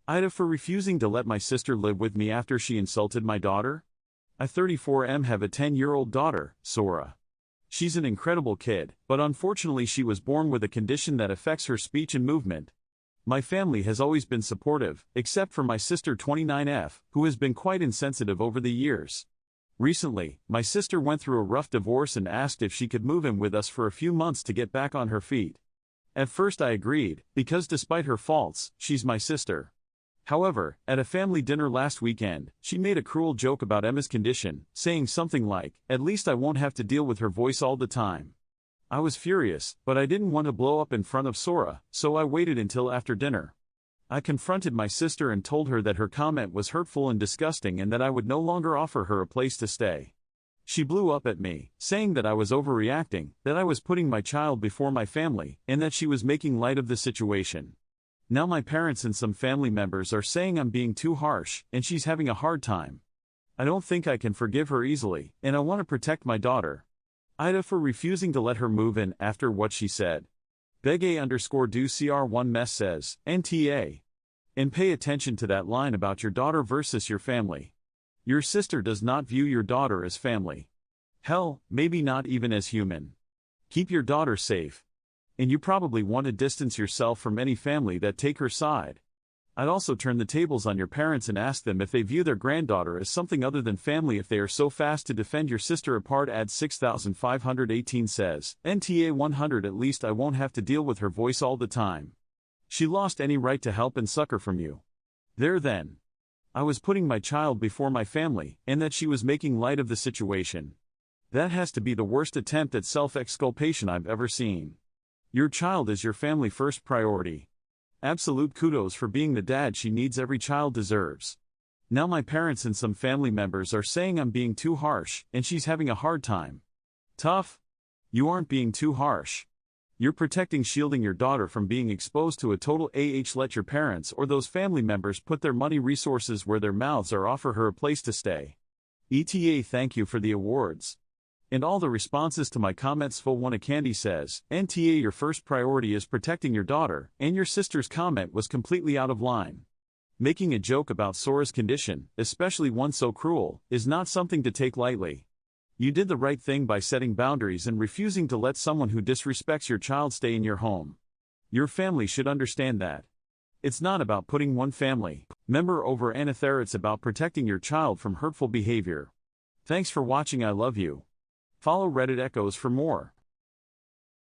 AITA for refusing to let my sister live with me after she insulted my daughter. I 34M have a 10-year-old daughter, Sora. She's an incredible kid, but unfortunately she was born with a condition that affects her speech and movement. My family has always been supportive, except for my sister 29F, who has been quite insensitive over the years. Recently, my sister went through a rough divorce and asked if she could move in with us for a few months to get back on her feet. At first I agreed, because despite her faults, she's my sister. However, at a family dinner last weekend, she made a cruel joke about Emma's condition, saying something like, "At least I won't have to deal with her voice all the time." I was furious, but I didn't want to blow up in front of Sora, so I waited until after dinner. I confronted my sister and told her that her comment was hurtful and disgusting and that I would no longer offer her a place to stay. She blew up at me, saying that I was overreacting, that I was putting my child before my family, and that she was making light of the situation. Now my parents and some family members are saying I'm being too harsh, and she's having a hard time. I don't think I can forgive her easily, and I want to protect my daughter. AITA for refusing to let her move in after what she said. Beg_do_cr1 mess says, NTA. And pay attention to that line about your daughter versus your family. Your sister does not view your daughter as family. Hell, maybe not even as human. Keep your daughter safe. And you probably want to distance yourself from any family that take her side. I'd also turn the tables on your parents and ask them if they view their granddaughter as something other than family if they are so fast to defend your sister apart. Ad 6518 says, NTA 100. At least I won't have to deal with her voice all the time. She lost any right to help and succor from you. There then. I was putting my child before my family, and that she was making light of the situation. That has to be the worst attempt at self-exculpation I've ever seen. Your child is your family first priority. Absolute kudos for being the dad she needs every child deserves. Now my parents and some family members are saying I'm being too harsh, and she's having a hard time. Tough? You aren't being too harsh. You're shielding your daughter from being exposed to a total let your parents or those family members put their money resources where their mouths are, offer her a place to stay. ETA thank you for the awards. And all the responses to my comments. Full One Candy says, NTA your first priority is protecting your daughter, and your sister's comment was completely out of line. Making a joke about Sora's condition, especially one so cruel, is not something to take lightly. You did the right thing by setting boundaries and refusing to let someone who disrespects your child stay in your home. Your family should understand that. It's not about putting one family member over another, it's about protecting your child from hurtful behavior. Thanks for watching. I love you. Follow Reddit Echoes for more.